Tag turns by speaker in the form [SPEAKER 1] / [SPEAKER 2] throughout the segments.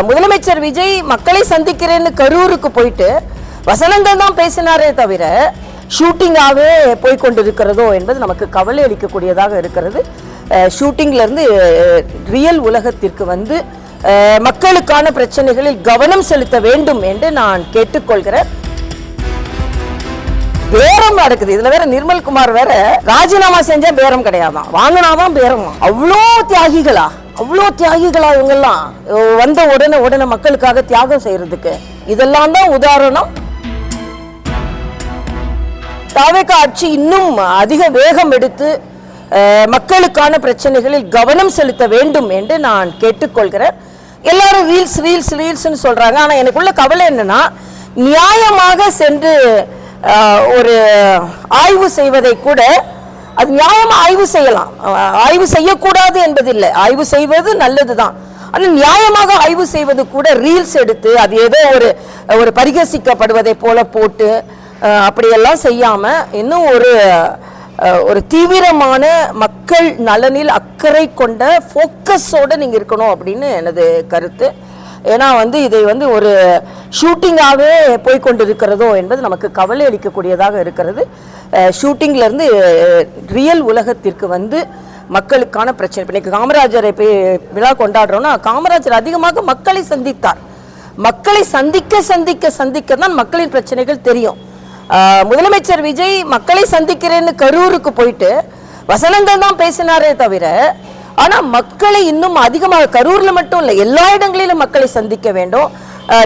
[SPEAKER 1] முதலமைச்சர் விஜய் மக்களை சந்திக்கிறேன்னு கரூருக்கு போயிட்டு வசனங்கள் தான் பேசினாரே தவிர ஷூட்டிங்காகவே போய்கொண்டிருக்கிறதோ என்பது நமக்கு கவலை அளிக்கக்கூடியதாக இருக்கிறது. ஷூட்டிங்லேருந்து ரியல் உலகத்திற்கு வந்து மக்களுக்கான பிரச்சனைகளில் கவனம் செலுத்த வேண்டும் என்று நான் கேட்டுக்கொள்கிறேன். பேரம் நடக்குது. இதுல வேற நிர்மல்குமார் வேற ராஜினாமா செஞ்சா பேரம் கிடையாதான், வாங்கினாதான் பேரம். அவ்வளோ தியாகிகளா இவங்கெல்லாம் வந்த உடனே மக்களுக்காக தியாகம் செய்யறதுக்கு. இதெல்லாம் தான் உதாரணம். தாவேக ஆட்சி இன்னும் அதிக வேகம் எடுத்து மக்களுக்கான பிரச்சனைகளில் கவனம் செலுத்த வேண்டும் என்று நான் கேட்டுக்கொள்கிறேன். எல்லாரும் ரீல்ஸ்னு சொல்றாங்க. ஆனா எனக்குள்ள கவலை என்னன்னா, நியாயமாக சென்று ஒரு ஆய்வு செய்வதை கூட அது நியாயமா ஆய்வு செய்யலாம், ஆய்வு செய்யக்கூடாது என்பதில்லை, ஆய்வு செய்வது நல்லதுதான். ஆனால் நியாயமாக ஆய்வு செய்வது கூட ரீல்ஸ் எடுத்து அது ஏதோ ஒரு பரிகசிக்கப்படுவதை போல போட்டு அப்படியெல்லாம் செய்யாம இன்னும் ஒரு தீவிரமான மக்கள் நலனில் அக்கறை கொண்ட ஃபோக்கஸோடு நீங்கள் இருக்கணும் அப்படின்னு எனது கருத்து. ஏன்னா இதை ஒரு ஷூட்டிங்காகவே போய்கொண்டிருக்கிறதோ என்பது நமக்கு கவலை அளிக்கக்கூடியதாக இருக்கிறது. ஷூட்டிங்லேருந்து ரியல் உலகத்திற்கு வந்து மக்களுக்கான பிரச்சனை. இப்போ இன்றைக்கி காமராஜரை போய் விழா கொண்டாடுறோன்னா, காமராஜர் அதிகமாக மக்களை சந்தித்தார். மக்களை சந்திக்க தான் மக்களின் பிரச்சனைகள் தெரியும். முதலமைச்சர் விஜய் மக்களை சந்திக்கிறேன்னு கரூருக்கு போயிட்டு வசனங்கள் தான் பேசினாரே தவிர ஆனால் மக்களை இன்னும் அதிகமாக, கரூரில் மட்டும் இல்லை எல்லா இடங்களிலும் மக்களை சந்திக்க வேண்டும்.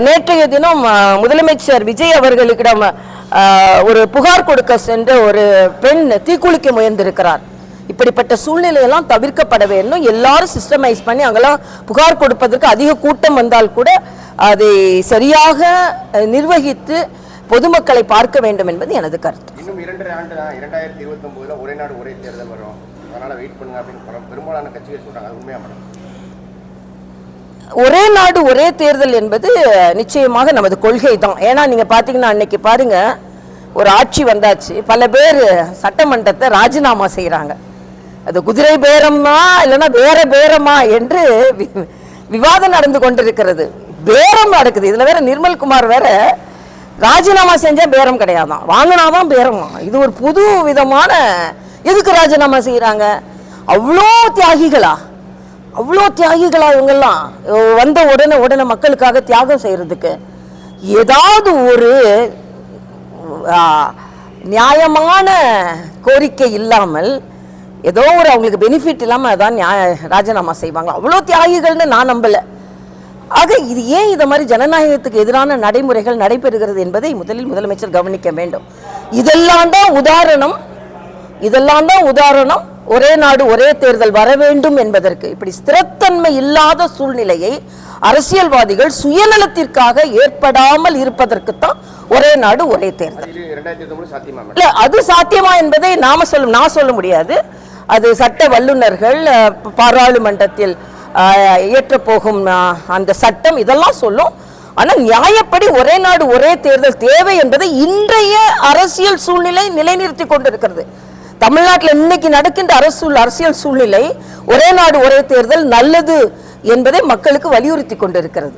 [SPEAKER 1] நேற்றைய தினம் முதலமைச்சர் விஜய் அவர்களிடம் ஒரு புகார் கொடுக்க சென்ற ஒரு பெண் தீக்குளிக்க முயன்றிருக்கிறார். இப்படிப்பட்ட சூழ்நிலையெல்லாம் தவிர்க்கப்பட வேண்டும். எல்லாரும் சிஸ்டமைஸ் பண்ணி அங்கெல்லாம் புகார் கொடுப்பதற்கு அதிக கூட்டம் வந்தால் கூட அதை சரியாக நிர்வகித்து பொதுமக்களை பார்க்க வேண்டும் என்பது எனது கருத்து.
[SPEAKER 2] இன்னும் 2.5 ஆண்டு தான் 2029 ஒரே நாடு ஒரே தேர்தல் வரும், அதனால வெயிட் பண்ணுங்க அப்படின்னு பெரும்பாலான கட்சிகள் சொல்றாங்க. அது உண்மையா மேடம்?
[SPEAKER 1] ஒரே நாடு ஒரே தேர்தல் என்பது நிச்சயமாக நமது கொள்கை தான். ஏன்னா நீங்க பாத்தீங்கன்னா அன்னைக்கு பாருங்க, ஒரு ஆட்சி வந்தாச்சு, பல பேர் சட்டமன்றத்தை ராஜினாமா செய்யறாங்க. அது குதிரை பேரமா இல்லைன்னா வேற பேரமா என்று விவாதம் நடந்து கொண்டிருக்கிறது. பேரம் நடக்குது. இதுல வேற நிர்மல்குமார் வேற ராஜினாமா செஞ்சா பேரம் கிடையாதான், வாங்கினாதான் பேரம். இது ஒரு புது விதமான, எதுக்கு ராஜினாமா செய்யறாங்க? அவ்வளோ தியாகிகளா இவங்கெல்லாம் வந்த உடனே மக்களுக்காக தியாகம் செய்யறதுக்கு. ஏதாவது ஒரு நியாயமான கோரிக்கை இல்லாமல், ஏதோ ஒரு அவங்களுக்கு பெனிஃபிட் இல்லாமல் அதான் ராஜினாமா செய்வாங்க. அவ்வளோ தியாகிகள்னு நான் நம்பலை. ஆக இது ஏன் இந்த மாதிரி ஜனநாயகத்துக்கு எதிரான நடைமுறைகள் நடைபெறுகிறது என்பதை முதலில் முதலமைச்சர் கவனிக்க வேண்டும். இதெல்லாம் தான் உதாரணம் ஒரே நாடு ஒரே தேர்தல் வர வேண்டும் என்பதற்கு. இப்படி ஸ்திரத்தன்மை இல்லாத சூழ்நிலையை அரசியல்வாதிகள் சுயநலத்திற்காக ஏற்படாமல் இருப்பதற்குத்தான் ஒரே நாடு ஒரே தேர்தல். இல்ல, அது சாத்தியமா என்பதை நான் சொல்ல முடியாது. அது சட்ட வல்லுநர்கள், பாராளுமன்றத்தில் இயற்றப்போகும் அந்த சட்டம் இதெல்லாம் சொல்லும். ஆனால் நியாயப்படி ஒரே நாடு ஒரே தேர்தல் தேவை என்பதை இன்றைய அரசியல் சூழ்நிலை நிலைநிறுத்தி கொண்டிருக்கிறது. தமிழ்நாட்டில் இன்னைக்கு நடக்கின்ற அரசியல் சூழ்நிலை ஒரே நாடு ஒரே தேர்தல் நல்லது என்பதை மக்களுக்கு வலியுறுத்தி கொண்டிருக்கிறது.